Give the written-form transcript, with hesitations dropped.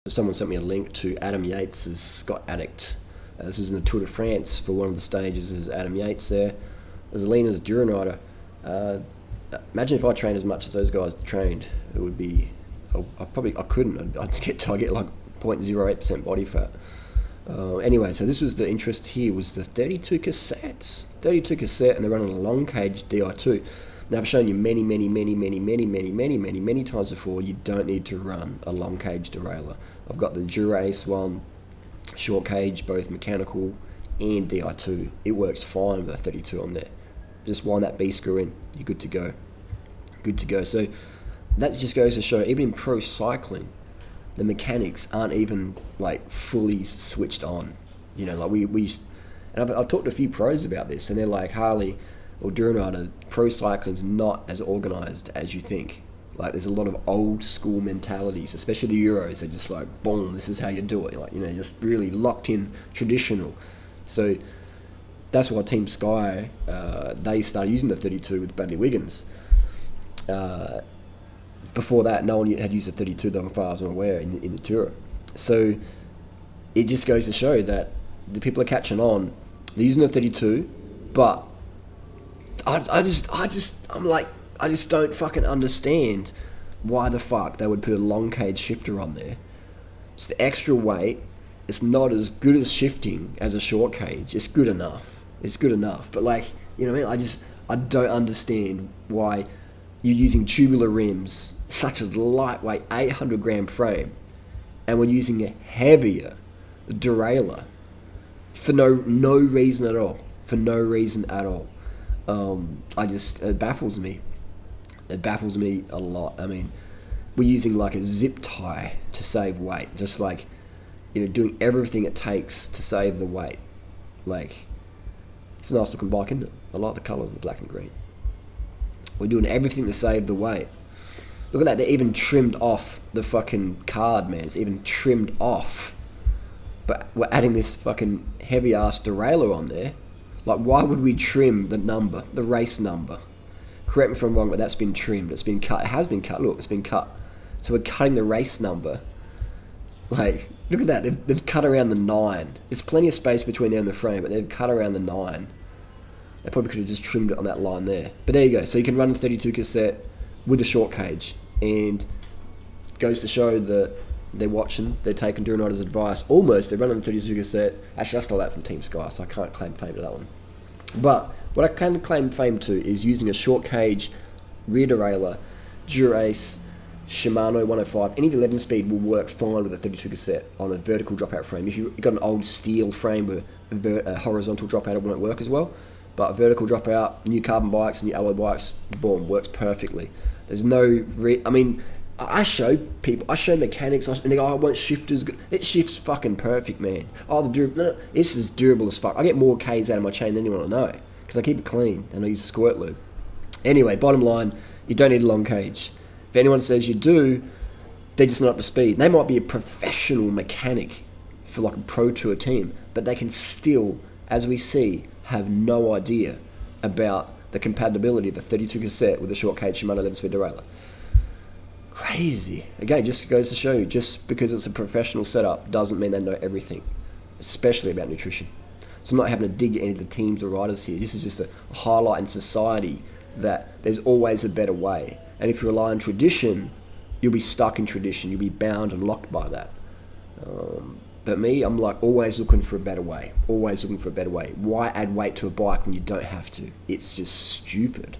someone sent me a link to Adam Yates's Scott Addict. This is in the Tour de France for one of the stages. This is Adam Yates there. As Alina's Duranider. Imagine if I trained as much as those guys trained. It would be... I couldn't. I'd get like 0.08% body fat. Anyway, so this was the interest here, was the 32 cassettes. 32 cassette, and they're running a long cage Di2. Now, I've shown you many times before, you don't need to run a long cage derailleur. I've got the Dura-Ace one, short cage, both mechanical and Di2. It works fine with a 32 on there. Just wind that B screw in, you're good to go. Good to go. So that just goes to show, even in pro cycling, the mechanics aren't even like fully switched on. You know, like and I've talked to a few pros about this, and they're like, Harley or Duranider, pro cycling's not as organised as you think. Like, there's a lot of old school mentalities, especially the Euros. They're just like, boom, this is how you do it. Like, you know, just really locked in, traditional. So that's why Team Sky, they started using the 32 with Bradley Wiggins. Before that, no one had used the 32, though, as far as I'm aware, in the Tour. So it just goes to show that the people are catching on. They're using the 32, but I just don't fucking understand why the fuck they would put a long cage shifter on there. It's the extra weight. It's not as good as shifting as a short cage. It's good enough. It's good enough. But, like, you know what I mean? I don't understand why you're using tubular rims, such a lightweight 800 gram frame, and we're using a heavier derailleur for no reason at all. For no reason at all. It baffles me. It baffles me a lot. I mean, we're using like a zip tie to save weight, just like, you know, doing everything it takes to save the weight. Like, it's a nice looking bike, isn't it? I like the colour of the black and green. We're doing everything to save the weight. Look at that, they're even trimmed off the fucking card, man. It's even trimmed off. But we're adding this fucking heavy ass derailleur on there. Like, why would we trim the number, the race number? Correct me if I'm wrong, but that's been trimmed. It's been cut. It has been cut. Look, it's been cut. So we're cutting the race number. Like, look at that. They've cut around the 9. There's plenty of space between there and the frame, but they've cut around the 9. They probably could have just trimmed it on that line there. But there you go. So you can run the 32 cassette with a short cage. And goes to show that they're watching. They're taking Duranider's advice. Almost. They're running the 32 cassette. Actually, I stole that from Team Sky, so I can't claim fame to that one. But what I can claim fame to is using a short cage rear derailleur, Dura-Ace, Shimano 105. Any 11 speed will work fine with a 32 cassette on a vertical dropout frame. If you've got an old steel frame with a horizontal dropout, it won't work as well. But a vertical dropout, new carbon bikes, new alloy bikes, boom, works perfectly. There's no... I show mechanics, and they go, oh, it won't shift as good. It shifts fucking perfect, man. Oh, this is durable as fuck. I get more Ks out of my chain than anyone I know, because I keep it clean, and I use squirt lube. Anyway, bottom line, you don't need a long cage. If anyone says you do, they're just not up to speed. They might be a professional mechanic for like a pro tour team, but they can still, as we see, have no idea about the compatibility of a 32 cassette with a short cage Shimano 11-speed derailleur. Crazy. Again, just goes to show you, just because it's a professional setup doesn't mean they know everything, especially about nutrition. So I'm not having to dig at any of the teams or riders here. This is just a highlight in society that there's always a better way. And if you rely on tradition, you'll be stuck in tradition. You'll be bound and locked by that. But me, I'm like always looking for a better way. Always looking for a better way. Why add weight to a bike when you don't have to? It's just stupid.